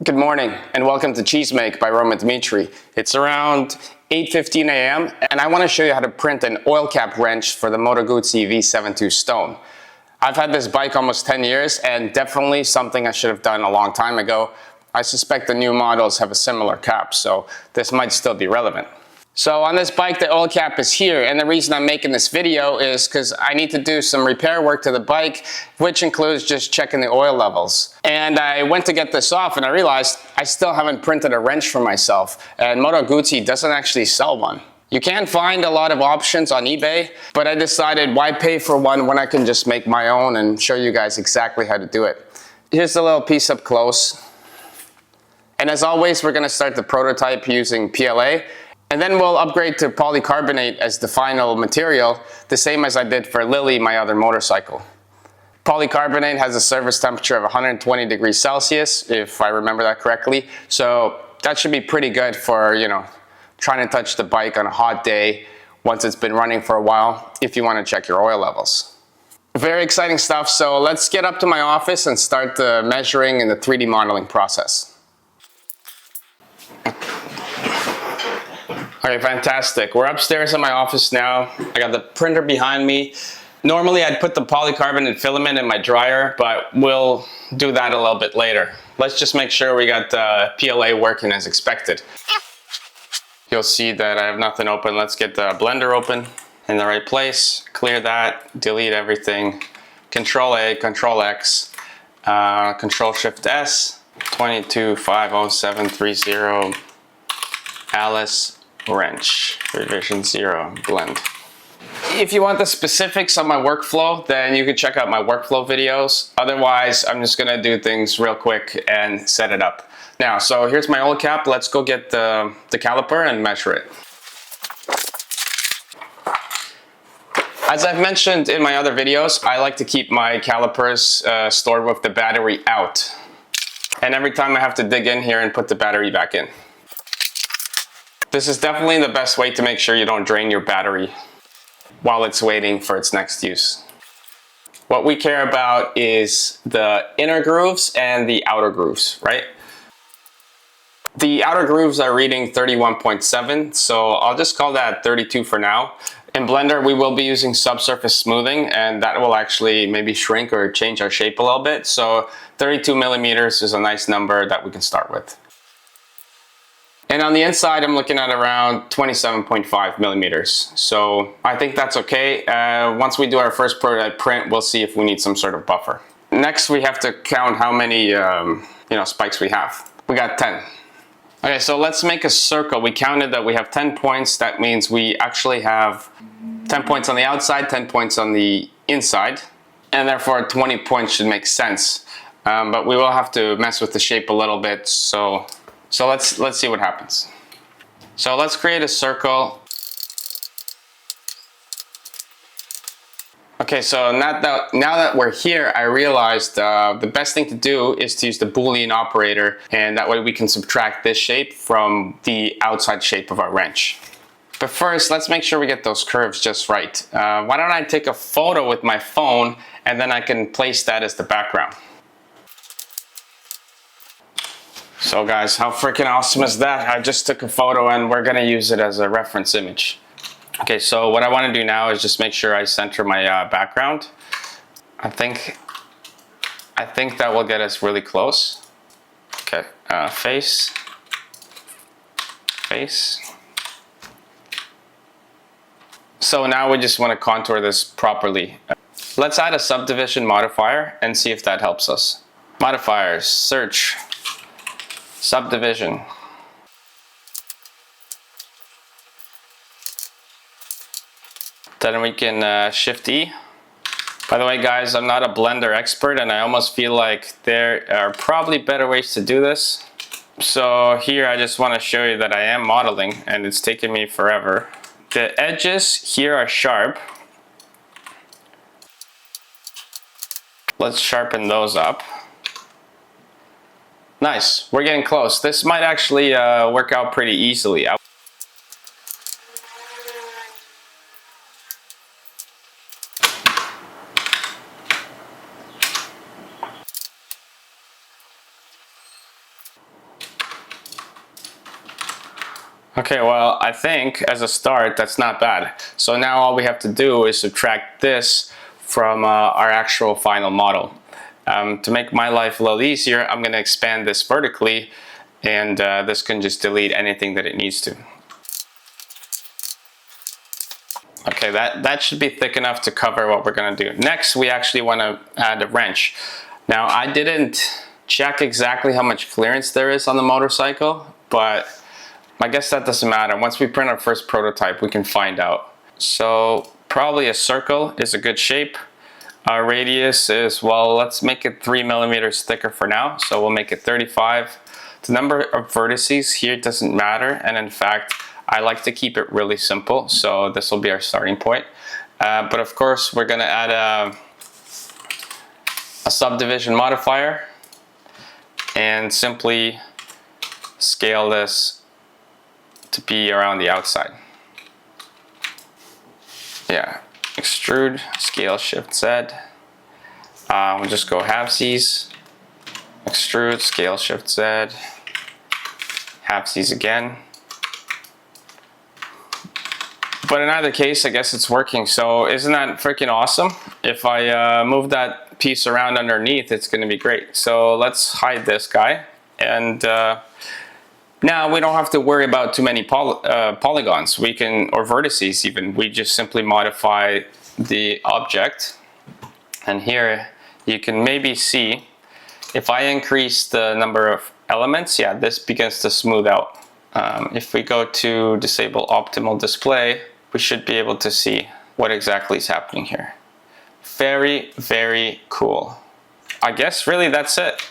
Good morning and welcome to Cheese Make by Roman Dmitry. It's around 8:15 a.m. and I want to show you how to print an oil cap wrench for the Moto Guzzi V72 Stone. I've had this bike almost 10 years and definitely something I should have done a long time ago. I suspect the new models have a similar cap, so this might still be relevant. So on this bike, the oil cap is here, and the reason I'm making this video is because I need to do some repair work to the bike, which includes just checking the oil levels. And I went to get this off and I realized I still haven't printed a wrench for myself, and Moto Guzzi doesn't actually sell one. You can find a lot of options on eBay, but I decided why pay for one when I can just make my own and show you guys exactly how to do it. Here's a little piece up close. And as always, we're going to start the prototype using PLA. And then we'll upgrade to polycarbonate as the final material, the same as I did for Lily, my other motorcycle. Polycarbonate has a surface temperature of 120 degrees Celsius, if I remember that correctly. So that should be pretty good for, trying to touch the bike on a hot day once it's been running for a while, if you want to check your oil levels. Very exciting stuff, so let's get up to my office and start the measuring and the 3D modeling process. Okay, fantastic. We're upstairs in my office now. I got the printer behind me. Normally I'd put the polycarbonate filament in my dryer, but we'll do that a little bit later. Let's just make sure we got the PLA working as expected. You'll see that I have nothing open. Let's get the blender open in the right place. Clear that, delete everything. Control A, Control X, Control Shift S, 2250730 Alice wrench, revision 0, blend. If you want the specifics on my workflow, then you can check out my workflow videos. Otherwise, I'm just gonna do things real quick and set it up. Now, so here's my oil cap. Let's go get the caliper and measure it. As I've mentioned in my other videos, I like to keep my calipers stored with the battery out. And every time I have to dig in here and put the battery back in. This is definitely the best way to make sure you don't drain your battery while it's waiting for its next use. What we care about is the inner grooves and the outer grooves, right? The outer grooves are reading 31.7, so I'll just call that 32 for now. In Blender, we will be using subsurface smoothing, and that will actually maybe shrink or change our shape a little bit. So 32 millimeters is a nice number that we can start with. And on the inside, I'm looking at around 27.5 millimeters. So I think that's okay. Once we do our first prototype print, we'll see if we need some sort of buffer. Next, we have to count how many spikes we have. We got 10. Okay, so let's make a circle. We counted that we have 10 points. That means we actually have 10 points on the outside, 10 points on the inside, and therefore 20 points should make sense. But we will have to mess with the shape a little bit. So let's see what happens. So let's create a circle. Okay, so now that we're here, I realized the best thing to do is to use the Boolean operator, and that way we can subtract this shape from the outside shape of our wrench. But first, let's make sure we get those curves just right. Why don't I take a photo with my phone, and then I can place that as the background. So guys, how freaking awesome is that? I just took a photo and we're gonna use it as a reference image. Okay, so what I want to do now is just make sure I center my background. I think that will get us really close. Okay, face. So now we just want to contour this properly. Let's add a subdivision modifier and see if that helps us. Modifiers, search, subdivision. Then we can Shift E. By the way, guys, I'm not a Blender expert, and I almost feel like there are probably better ways to do this. So here I just want to show you that I am modeling, and it's taken me forever. The edges here are sharp. Let's sharpen those up. Nice, we're getting close. This might actually work out pretty easily. Okay, well, I think as a start, that's not bad. So now all we have to do is subtract this from our actual final model. To make my life a little easier, I'm going to expand this vertically, and this can just delete anything that it needs to. Okay, that should be thick enough to cover what we're going to do. Next, we actually want to add a wrench. Now, I didn't check exactly how much clearance there is on the motorcycle, but I guess that doesn't matter. Once we print our first prototype, we can find out. So probably a circle is a good shape. Our radius is, well, let's make it 3 millimeters thicker for now. So we'll make it 35. The number of vertices here doesn't matter. And in fact, I like to keep it really simple. So this will be our starting point. But of course, we're gonna add a subdivision modifier and simply scale this to be around the outside. Yeah, extrude, scale, shift Z. We'll just go halvesies, extrude, scale, shift Z, halvesies again. But in either case, I guess it's working. So isn't that freaking awesome? If I move that piece around underneath, it's gonna be great. So let's hide this guy. And now we don't have to worry about too many polygons. We can, or vertices even. We just simply modify the object. And here you can maybe see, if I increase the number of elements, yeah, this begins to smooth out. If we go to disable optimal display, we should be able to see what exactly is happening here. Very, very cool. I guess really that's it.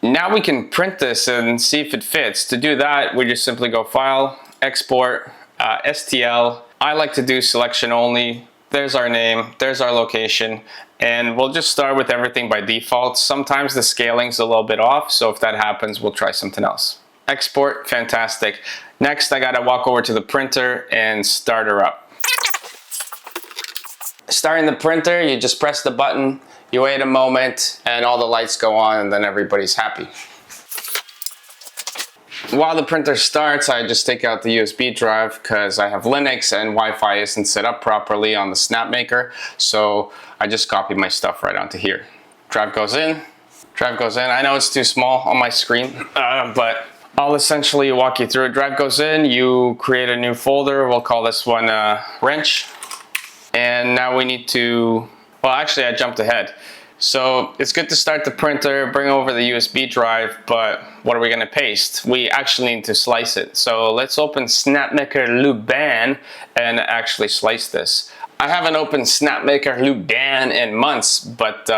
Now we can print this and see if it fits. To do that, we just simply go File, Export, STL. I like to do selection only. There's our name, there's our location, and we'll just start with everything by default. Sometimes the scaling's a little bit off, so if that happens, we'll try something else. Export, fantastic. Next, I gotta walk over to the printer and start her up. Starting the printer, you just press the button, you wait a moment, and all the lights go on, and then everybody's happy. While the printer starts, I just take out the USB drive because I have Linux and Wi-Fi isn't set up properly on the snapmaker, so I just copy my stuff right onto here. Drive goes in, drive goes in. I know it's too small on my screen, but I'll essentially walk you through it. Drive goes in, you create a new folder, we'll call this one wrench, and now we need to, well, actually I jumped ahead. So it's good to start the printer, bring over the USB drive, but what are we going to paste? We actually need to slice it. So let's open snapmaker Luban and actually slice this. I haven't opened snapmaker Luban in months, but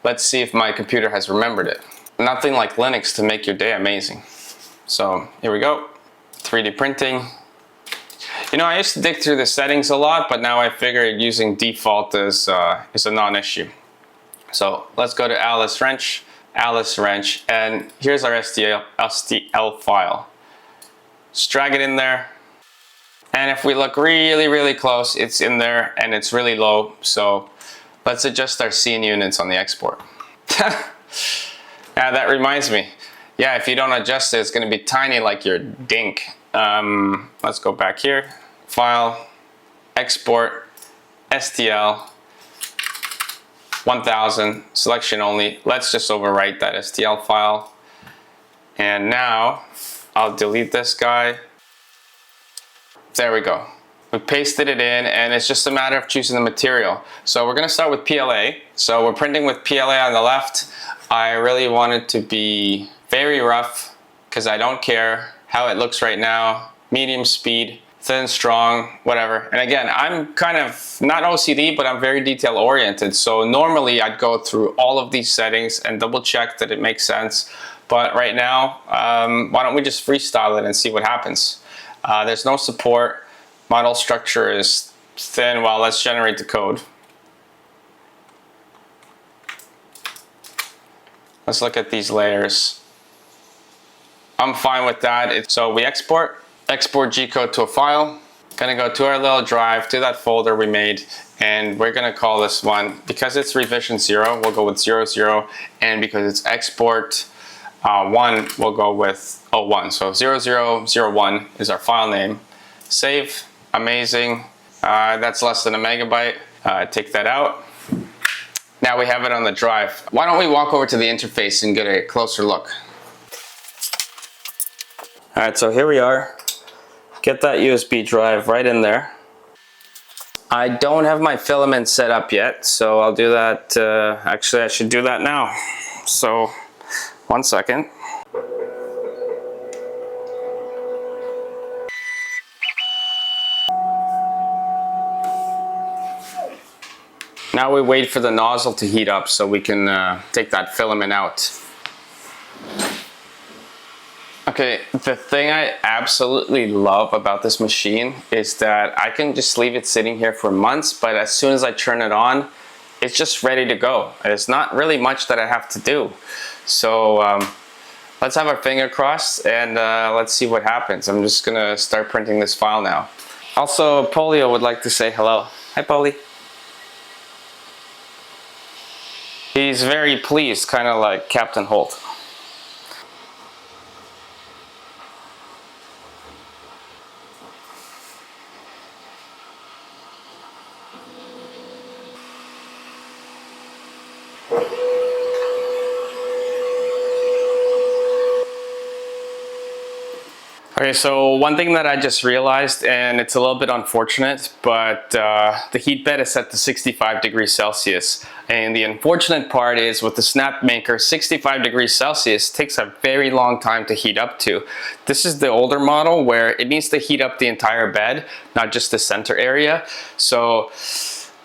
let's see if my computer has remembered it. Nothing like Linux to make your day amazing. So here we go, 3D printing. You know, I used to dig through the settings a lot, but now I figured using default is a non-issue. So let's go to Alice Wrench, and here's our STL file. Just drag it in there. And if we look really, really close, it's in there and it's really low. So let's adjust our scene units on the export. Now that reminds me. Yeah, if you don't adjust it, it's gonna be tiny like your dink. Let's go back here. File, export, STL. 1000, selection only. Let's just overwrite that STL file. And now I'll delete this guy. There we go. We pasted it in, and it's just a matter of choosing the material. So we're gonna start with PLA. So we're printing with PLA on the left. I really want it to be very rough because I don't care how it looks right now. Medium speed, thin, strong, whatever. And again, I'm kind of not OCD, but I'm very detail oriented. So normally I'd go through all of these settings and double check that it makes sense. But right now, why don't we just freestyle it and see what happens? There's no support. Model structure is thin. Well, let's generate the code. Let's look at these layers. I'm fine with that. So we export G-code to a file. Gonna go to our little drive, to that folder we made, and we're gonna call this one, because it's revision 0, we'll go with 00, and because it's export 1 we'll go with 01. So 0001 is our file name. Save, amazing. That's less than a megabyte. Take that out. Now we have it on the drive. Why don't we walk over to the interface and get a closer look. All right, so here we are. Get that USB drive right in there. I don't have my filament set up yet, so I'll do that. Actually, I should do that now. So, 1 second. Now we wait for the nozzle to heat up so we can take that filament out. Okay, the thing I absolutely love about this machine is that I can just leave it sitting here for months, but as soon as I turn it on, it's just ready to go. There's not really much that I have to do. So let's have our finger crossed and let's see what happens. I'm just gonna start printing this file now. Also, Polio would like to say hello. Hi, Polly. He's very pleased, kind of like Captain Holt. Okay, so one thing that I just realized, and it's a little bit unfortunate, but the heat bed is set to 65 degrees Celsius. And the unfortunate part is with the snapmaker, 65 degrees Celsius takes a very long time to heat up to. This is the older model where it needs to heat up the entire bed, not just the center area. So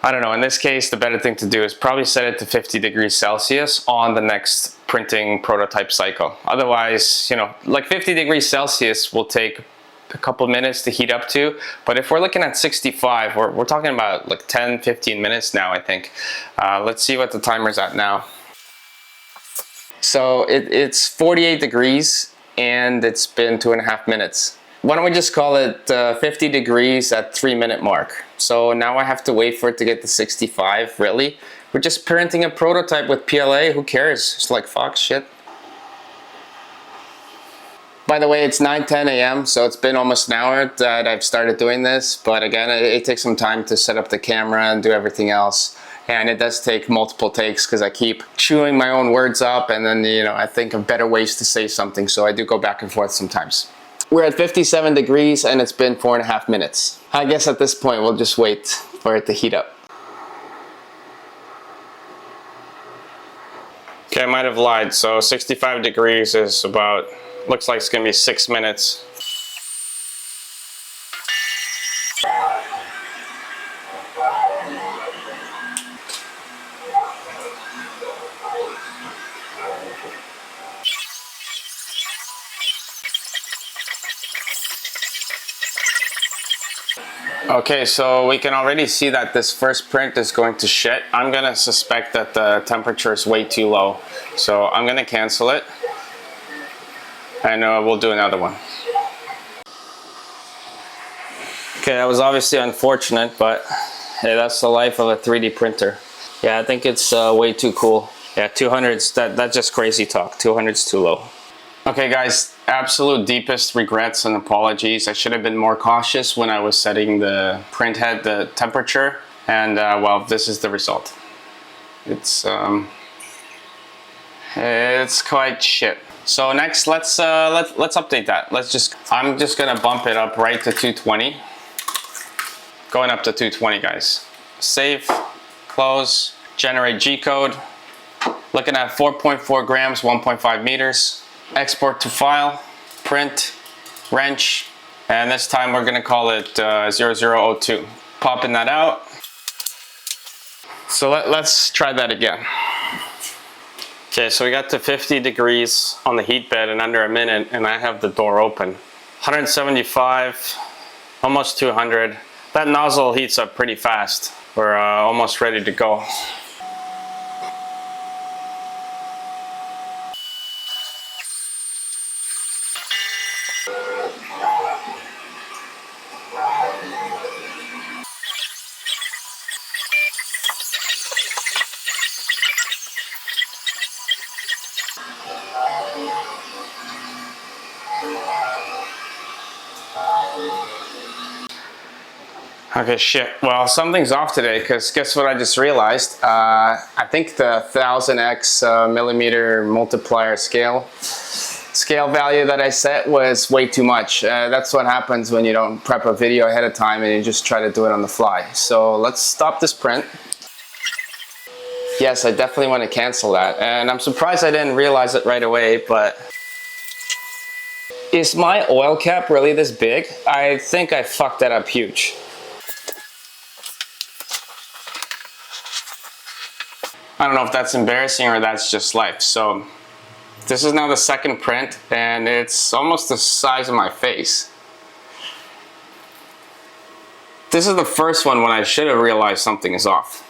I don't know, in this case, the better thing to do is probably set it to 50 degrees Celsius on the next printing prototype cycle. Otherwise, you know, like 50 degrees Celsius will take a couple minutes to heat up to, but if we're looking at 65, we're talking about like 10-15 minutes now, I think. Let's see what the timer's at now. So it's 48 degrees and it's been 2.5 minutes. Why don't we just call it 50 degrees at 3-minute mark. So now I have to wait for it to get to 65, really? We're just printing a prototype with PLA, who cares? It's like, fuck, shit. By the way, it's 9:10 a.m., so it's been almost an hour that I've started doing this, but again, it takes some time to set up the camera and do everything else. And it does take multiple takes because I keep chewing my own words up and then, you know, I think of better ways to say something, so I do go back and forth sometimes. We're at 57 degrees and it's been 4.5 minutes. I guess at this point we'll just wait for it to heat up. Okay, I might have lied. So 65 degrees is about, looks like it's gonna be 6 minutes. Okay, so we can already see that this first print is going to shit. I'm gonna suspect that the temperature is way too low. So I'm gonna cancel it and we'll do another one. Okay, that was obviously unfortunate, but hey, that's the life of a 3D printer. Yeah, I think it's way too cool. Yeah, 200's, that's just crazy talk. 200's too low. Okay guys, absolute deepest regrets and apologies. I should have been more cautious when I was setting the print head, the temperature, and well, this is the result. It's quite shit. So next, let's update that. I'm just gonna bump it up right to 220. Going up to 220, guys. Save, close, generate G-code. Looking at 4.4 grams, 1.5 meters. Export to file, print, wrench, and this time we're gonna call it 0002. Popping that out. So let's try that again. Okay, so we got to 50 degrees on the heat bed in under a minute, and I have the door open. 175, almost 200. That nozzle heats up pretty fast. We're almost ready to go. Okay, shit. Well, something's off today because guess what I just realized? I think the 1000x millimeter multiplier scale value that I set was way too much. That's what happens when you don't prep a video ahead of time and you just try to do it on the fly. So let's stop this print. Yes, I definitely want to cancel that. And I'm surprised I didn't realize it right away, but is my oil cap really this big? I think I fucked that up huge. I don't know if that's embarrassing or that's just life. So this is now the second print and it's almost the size of my face. This is the first one when I should have realized something is off.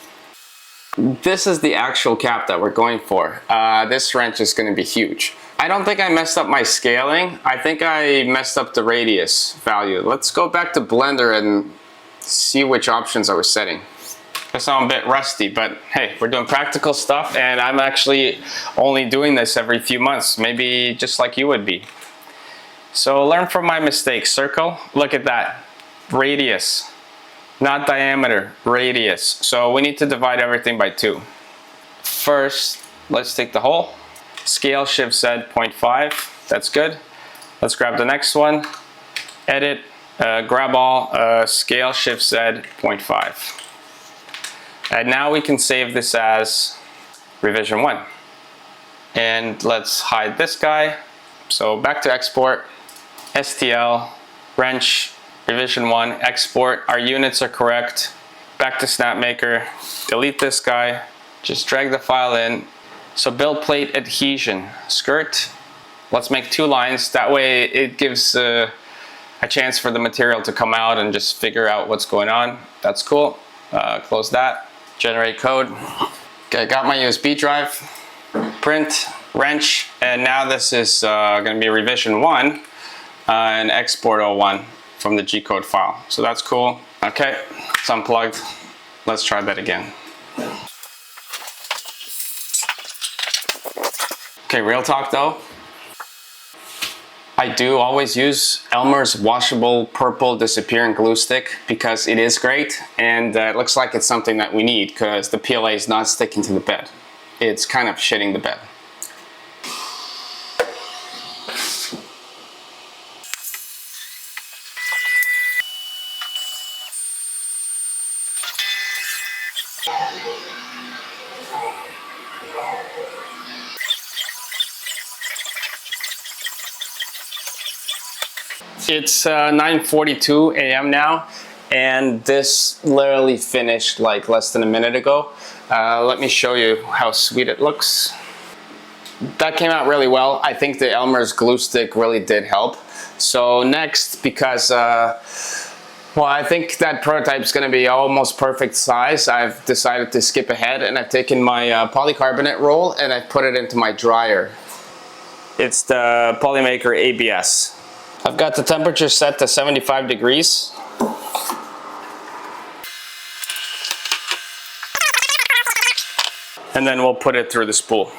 This is the actual cap that we're going for. This wrench is going to be huge. I don't think I messed up my scaling. I think I messed up the radius value. Let's go back to Blender and see which options I was setting. I sound a bit rusty, but hey, we're doing practical stuff and I'm actually only doing this every few months, maybe just like you would be. So learn from my mistakes. Circle, look at that. Radius, not diameter, radius. So we need to divide everything by 2. First, let's take the hole. Scale Shift Z 0.5, that's good. Let's grab the next one. Edit, grab all, Scale Shift Z 0.5. And now we can save this as revision 1. And let's hide this guy. So back to export, STL, wrench, revision 1, export. Our units are correct. Back to snapmaker, delete this guy. Just drag the file in. So build plate adhesion, skirt. Let's make 2 lines. That way it gives a chance for the material to come out and just figure out what's going on. That's cool. Close that. Generate code. Okay, got my USB drive, print, wrench, and now this is going to be revision 1 and export 01 from the G-code file. So that's cool. Okay, it's unplugged. Let's try that again. Okay, real talk though. I do always use Elmer's washable purple disappearing glue stick because it is great and it looks like it's something that we need because the PLA is not sticking to the bed. It's kind of shitting the bed. It's 9:42 a.m. now, and this literally finished like less than a minute ago. Let me show you how sweet it looks. That came out really well. I think the Elmer's glue stick really did help. So next, because well, I think that prototype is going to be almost perfect size, I've decided to skip ahead and I've taken my polycarbonate roll and I've put it into my dryer. It's the Polymaker-ABS. I've got the temperature set to 75 degrees. And then we'll put it through the spool.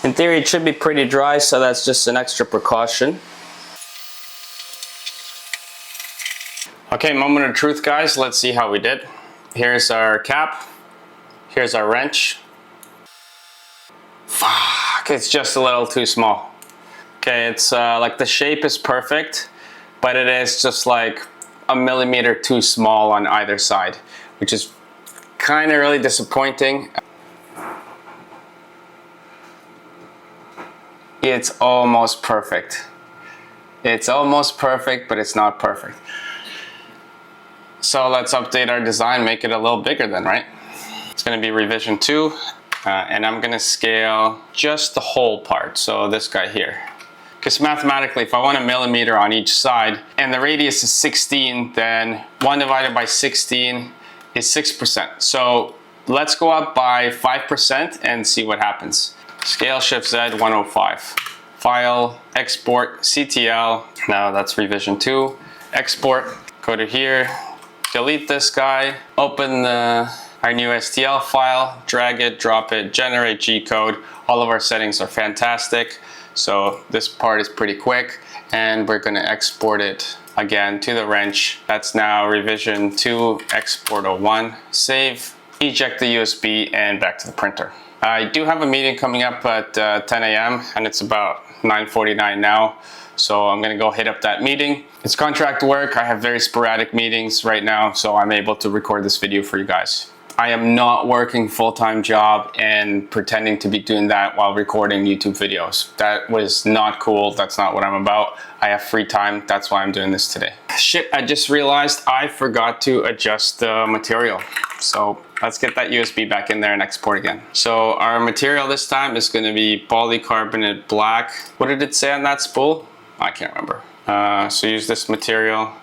In theory, it should be pretty dry, so that's just an extra precaution. Okay, moment of truth, guys. Let's see how we did. Here's our cap. Here's our wrench. Fuck, it's just a little too small. Okay, it's like the shape is perfect, but it is just like a millimeter too small on either side, which is kind of really disappointing. It's almost perfect. It's almost perfect, but it's not perfect. So let's update our design, make it a little bigger then, right? It's gonna be revision 2, and I'm gonna scale just the whole part, so this guy here. Because mathematically, if I want a millimeter on each side, and the radius is 16, then 1 divided by 16 is 6%. So let's go up by 5% and see what happens. Scale Shift Z 105. File, export, CTL. Now that's revision 2. Export, go to here, delete this guy, open the our new STL file, drag it, drop it, generate G-code. All of our settings are fantastic. So this part is pretty quick, and we're gonna export it again to the wrench. That's now revision 2, export 01, save, eject the USB, and back to the printer. I do have a meeting coming up at 10 a.m. and it's about 9:49 now. So I'm gonna go hit up that meeting. It's contract work. I have very sporadic meetings right now, so I'm able to record this video for you guys. I am not working full-time job and pretending to be doing that while recording YouTube videos. That was not cool. That's not what I'm about. I have free time. That's why I'm doing this today. Shit, I just realized I forgot to adjust the material. So let's get that USB back in there and export again. So our material this time is gonna be polycarbonate black. What did it say on that spool? I can't remember. So use this material.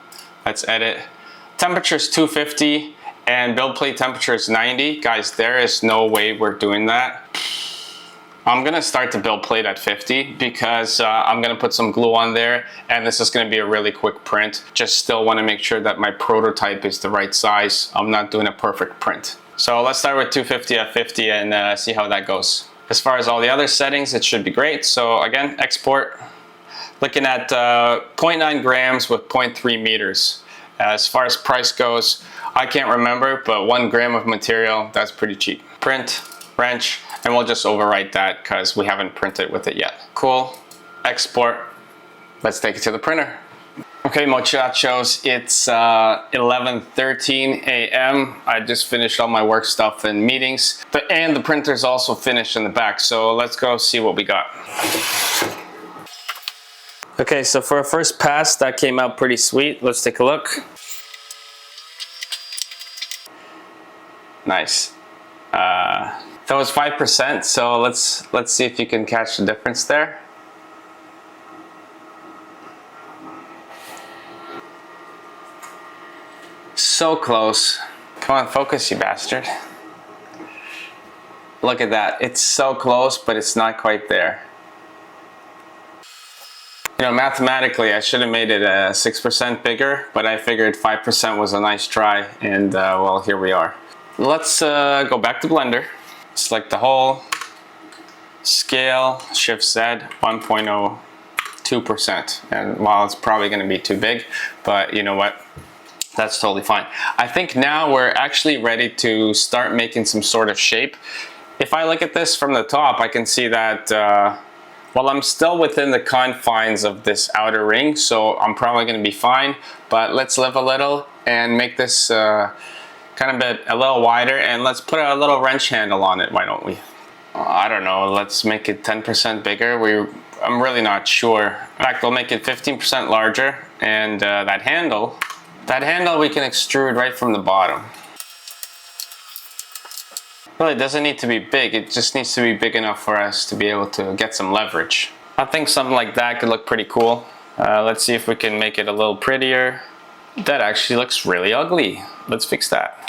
Let's edit. Temperature is 250 and build plate temperature is 90. Guys, there is no way we're doing that. I'm gonna start the build plate at 50 because I'm gonna put some glue on there and this is gonna be a really quick print. Just still wanna make sure that my prototype is the right size. I'm not doing a perfect print. So let's start with 250 at 50 and see how that goes. As far as all the other settings, it should be great. So again, export. Looking at 0.9 grams with 0.3 meters. As far as price goes, I can't remember, but 1 gram of material, that's pretty cheap. Print, wrench, and we'll just overwrite that because we haven't printed with it yet. Cool, export. Let's take it to the printer. Okay, muchachos, it's 11:13 a.m. I just finished all my work stuff and meetings, and the printer's also finished in the back, so let's go see what we got. Okay, so for a first pass, that came out pretty sweet. Let's take a look. Nice. That was 5%, so let's see if you can catch the difference there. So close. Come on, focus, you bastard. Look at that. It's so close, but it's not quite there. You know, mathematically, I should have made it 6% bigger, but I figured 5% was a nice try, and well, here we are. Let's go back to Blender, select the hole, scale, Shift Z, 1.02%. And while it's probably gonna be too big, but you know what? That's totally fine. I think now we're actually ready to start making some sort of shape. If I look at this from the top, I can see that well, I'm still within the confines of this outer ring, so I'm probably gonna be fine, but let's live a little and make this kind of a little wider, and let's put a little wrench handle on it, why don't we? I don't know, let's make it 10% bigger. I'm really not sure. In fact, we'll make it 15% larger, and that handle we can extrude right from the bottom. Really, it doesn't need to be big, it just needs to be big enough for us to be able to get some leverage. I think something like that could look pretty cool. Let's see if we can make it a little prettier. That actually looks really ugly. Let's fix that.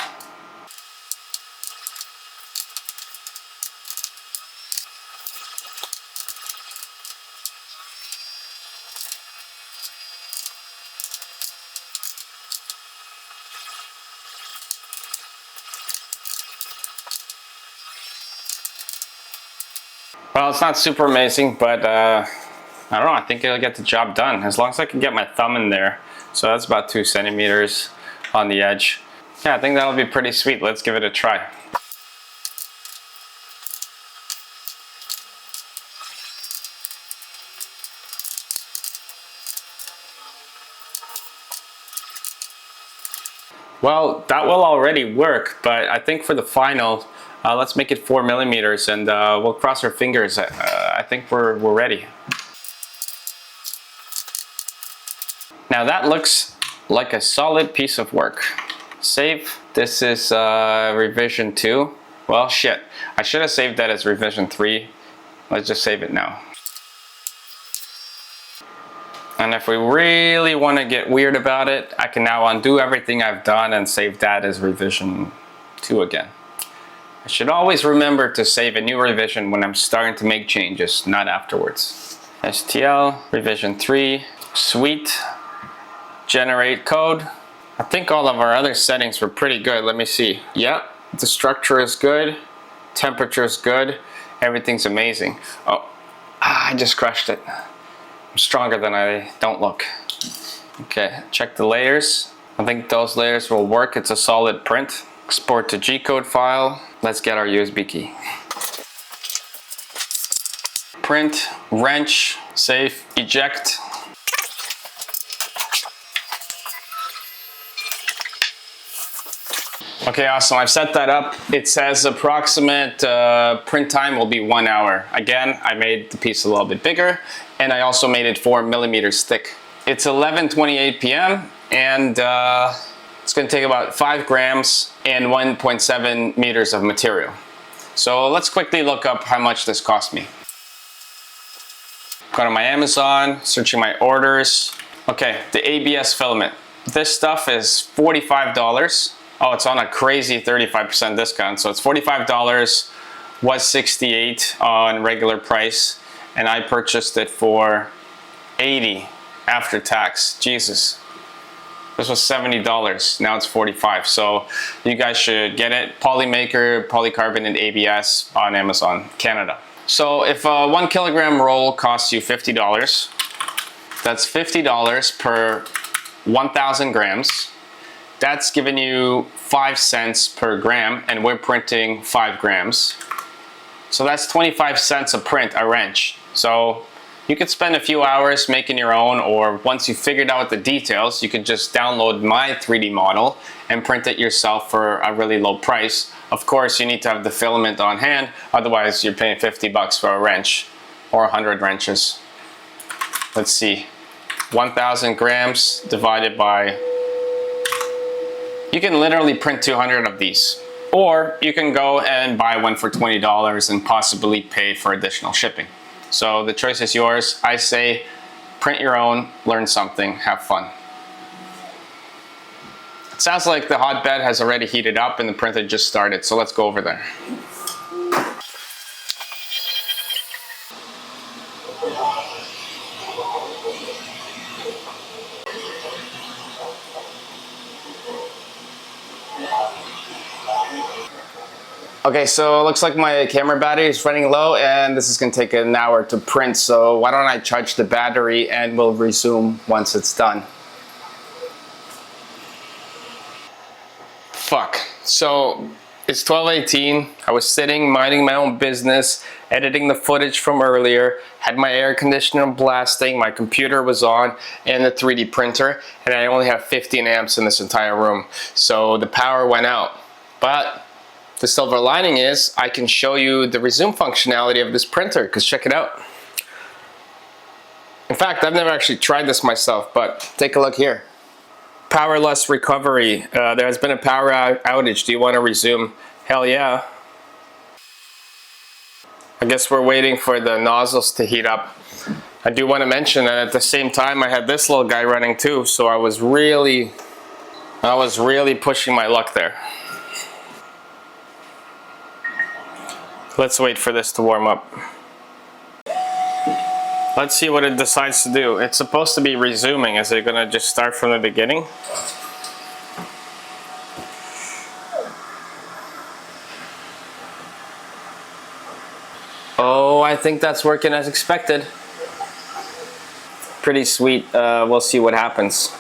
Well, it's not super amazing, but I don't know, I think it'll get the job done as long as I can get my thumb in there. So that's about 2 centimeters on the edge. Yeah, I think that'll be pretty sweet. Let's give it a try. Well, that will already work, but I think for the final, let's make it 4 millimeters and we'll cross our fingers. I think we're ready. Now that looks like a solid piece of work. Save. This is revision 2. Well, shit. I should have saved that as revision 3. Let's just save it now. And if we really want to get weird about it, I can now undo everything I've done and save that as revision 2 again. I should always remember to save a new revision when I'm starting to make changes, not afterwards. STL, revision 3, sweet, generate code. I think all of our other settings were pretty good. Let me see. Yep, The structure is good, temperature is good, everything's amazing. Oh, I just crushed it. I'm stronger than I don't look. Okay, check the layers. I think those layers will work. It's a solid print. Export to G-code file. Let's get our USB key. Print, wrench, safe, eject. Okay, awesome. I've set that up. It says approximate print time will be 1 hour. Again, I made the piece a little bit bigger, and I also made it 4 millimeters thick. It's 11:28 p.m. and it's going to take about 5 grams and 1.7 meters of material. So let's quickly look up how much this cost me. Go to my Amazon, searching my orders. Okay, the ABS filament. This stuff is $45. Oh, it's on a crazy 35% discount. So it's $45, was $68 on regular price. And I purchased it for $80 after tax. Jesus. This was $70, now it's $45. So you guys should get it. Polymaker, Polycarbonate-ABS on Amazon, Canada. So if a 1 kilogram roll costs you $50, that's $50 per 1,000 grams. That's giving you 5 cents per gram, and we're printing 5 grams. So that's 25 cents a print, a wrench. So you could spend a few hours making your own, or once you figured out the details, you could just download my 3D model and print it yourself for a really low price. Of course, you need to have the filament on hand, otherwise you're paying 50 bucks for a wrench, or 100 wrenches. Let's see, 1,000 grams divided by, you can literally print 200 of these. Or you can go and buy one for $20 and possibly pay for additional shipping. So the choice is yours. I say print your own, learn something, have fun. It sounds like the hotbed has already heated up and the printer just started, so let's go over there. Okay, so it looks like my camera battery is running low and this is going to take an hour to print, so why don't I charge the battery and we'll resume once it's done. Fuck. So it's 12:18. I was sitting minding my own business, editing the footage from earlier, had my air conditioner blasting, my computer was on, and the 3D printer, and I only have 15 amps in this entire room. So the power went out. But the silver lining is I can show you the resume functionality of this printer, because check it out. In fact, I've never actually tried this myself, but take a look here. Power loss recovery. There has been a power outage. Do you want to resume? Hell yeah. I guess we're waiting for the nozzles to heat up. I do want to mention that at the same time I had this little guy running too, so I was really pushing my luck there. Let's wait for this to warm up. Let's see what it decides to do. It's supposed to be resuming. Is it gonna just start from the beginning? Oh, I think that's working as expected. Pretty sweet. We'll see what happens.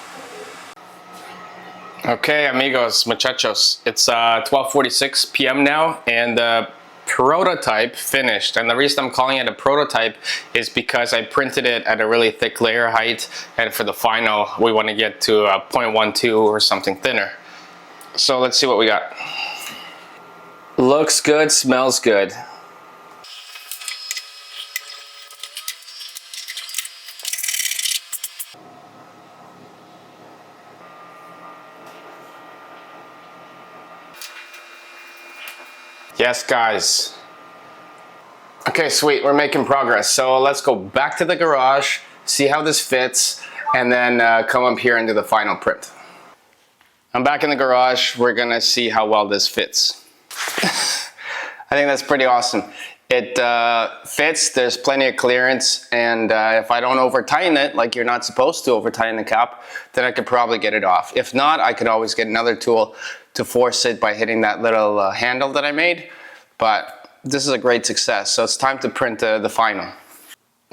Okay, amigos, muchachos. It's 12:46 p.m. now, and prototype finished. And the reason I'm calling it a prototype is because I printed it at a really thick layer height, and for the final we want to get to a 0.12 or something thinner. So let's see what we got. Looks good, smells good. Yes, guys. Okay, sweet, we're making progress. So let's go back to the garage, see how this fits, and then come up here and do the final print. I'm back in the garage. We're gonna see how well this fits. I think that's pretty awesome. It fits, there's plenty of clearance, and if I don't over tighten it, like you're not supposed to over tighten the cap, then I could probably get it off. If not, I could always get another tool to force it by hitting that little handle that I made, but this is a great success. So it's time to print the final.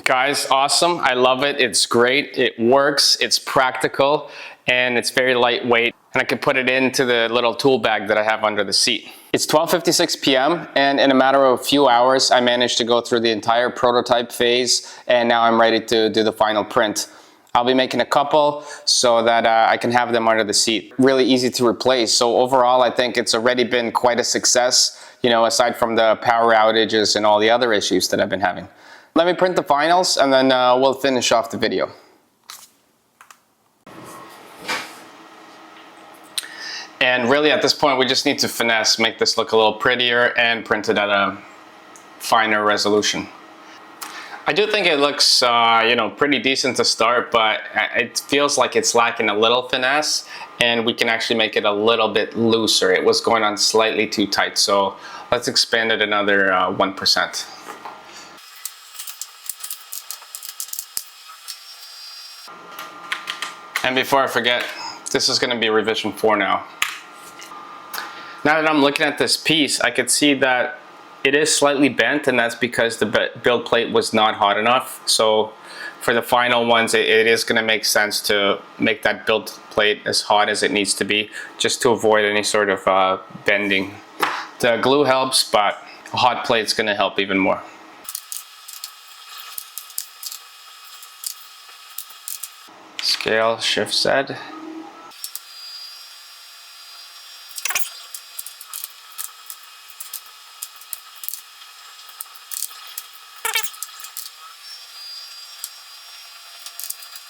Guys, awesome. I love it. It's great. It works. It's practical and it's very lightweight. And I can put it into the little tool bag that I have under the seat. It's 12:56 p.m. and in a matter of a few hours, I managed to go through the entire prototype phase and now I'm ready to do the final print. I'll be making a couple so that I can have them under the seat. Really easy to replace. So overall, I think it's already been quite a success, you know, aside from the power outages and all the other issues that I've been having. Let me print the finals and then we'll finish off the video. And really at this point we just need to finesse, make this look a little prettier and print it at a finer resolution. I do think it looks you know, pretty decent to start, but it feels like it's lacking a little finesse and we can actually make it a little bit looser. It was going on slightly too tight, so let's expand it another 1%. And before I forget, this is going to be revision 4 now. Now that I'm looking at this piece, I could see that it is slightly bent, and that's because the build plate was not hot enough. So for the final ones, it is going to make sense to make that build plate as hot as it needs to be, just to avoid any sort of bending. The glue helps, but a hot plate's going to help even more. Scale, Shift Z.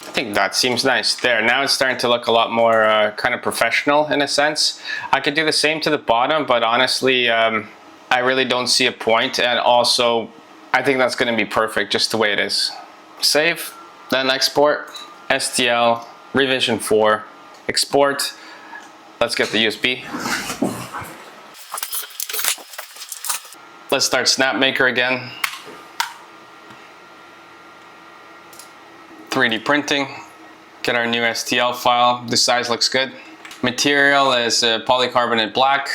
I think that seems nice. There, now it's starting to look a lot more kind of professional in a sense. I could do the same to the bottom, but honestly, I really don't see a point, and also I think that's going to be perfect just the way it is. Save, then export, STL, revision 4, export. Let's get the USB. Let's start Snapmaker again. 3D printing, get our new STL file. The size looks good. Material is polycarbonate black.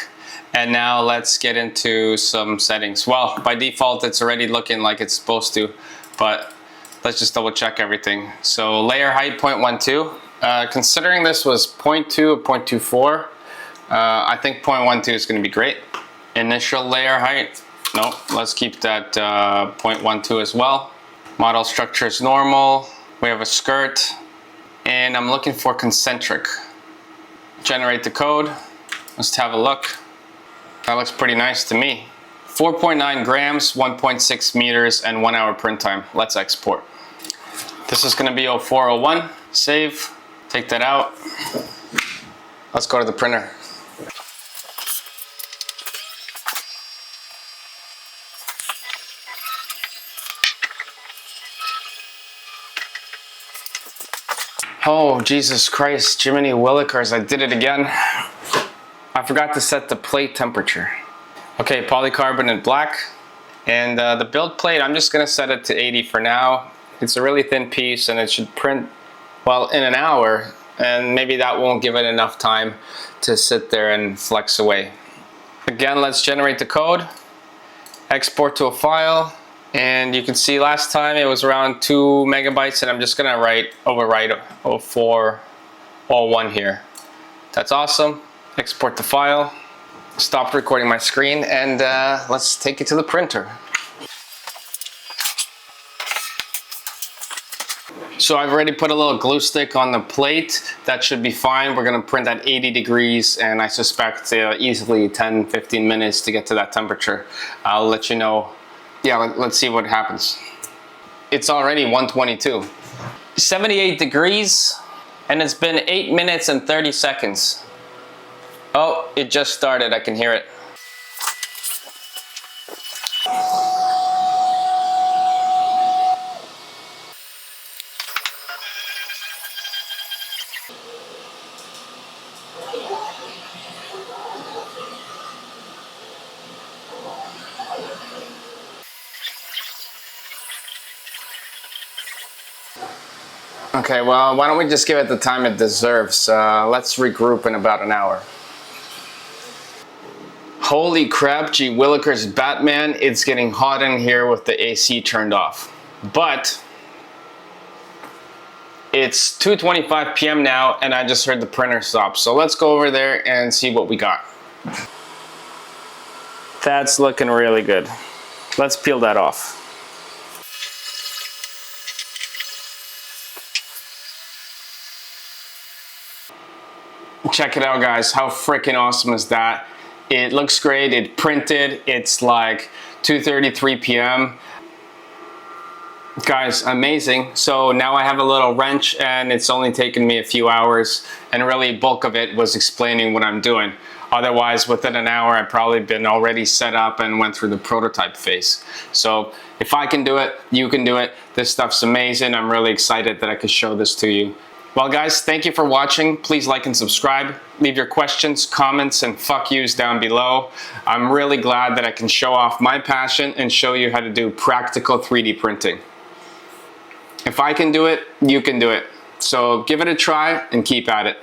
And now let's get into some settings. Well, by default, it's already looking like it's supposed to, but let's just double check everything. So layer height 0.12. Considering this was 0.2 or 0.24, I think 0.12 is going to be great. Initial layer height, no, let's keep that 0.12 as well. Model structure is normal. We have a skirt, and I'm looking for concentric. Generate the code. Let's have a look. That looks pretty nice to me. 4.9 grams, 1.6 meters, and 1 hour print time. Let's export. This is going to be 0401. Save. Take that out. Let's go to the printer. Oh, Jesus Christ, Jiminy Willikers, I did it again. I forgot to set the plate temperature. Okay, polycarbonate black. And the build plate, I'm just gonna set it to 80 for now. It's a really thin piece and it should print, well, in an hour. And maybe that won't give it enough time to sit there and flex away. Again, let's generate the code. Export to a file. And you can see last time it was around 2 megabytes, and I'm just gonna overwrite 0401 here. That's awesome. Export the file. Stopped recording my screen, and let's take it to the printer. So I've already put a little glue stick on the plate. That should be fine. We're gonna print at 80 degrees, and I suspect easily 10-15 minutes to get to that temperature. I'll let you know. Yeah, let's see what happens. It's already 122. 78 degrees, and it's been 8 minutes and 30 seconds. Oh, it just started, I can hear it. Okay, well, why don't we just give it the time it deserves. Let's regroup in about an hour. Holy crap, gee willikers, Batman, it's getting hot in here with the AC turned off. But it's 2:25 p.m. now and I just heard the printer stop. So let's go over there and see what we got. That's looking really good. Let's peel that off. Check it out, guys. How freaking awesome is that? It looks great. It printed. It's like 2:33 p.m. Guys, amazing. So now I have a little wrench and it's only taken me a few hours, and really bulk of it was explaining what I'm doing. Otherwise, within an hour, I've probably been already set up and went through the prototype phase. So if I can do it, you can do it. This stuff's amazing. I'm really excited that I could show this to you. Well guys, thank you for watching. Please like and subscribe. Leave your questions, comments, and fuck yous down below. I'm really glad that I can show off my passion and show you how to do practical 3D printing. If I can do it, you can do it. So give it a try and keep at it.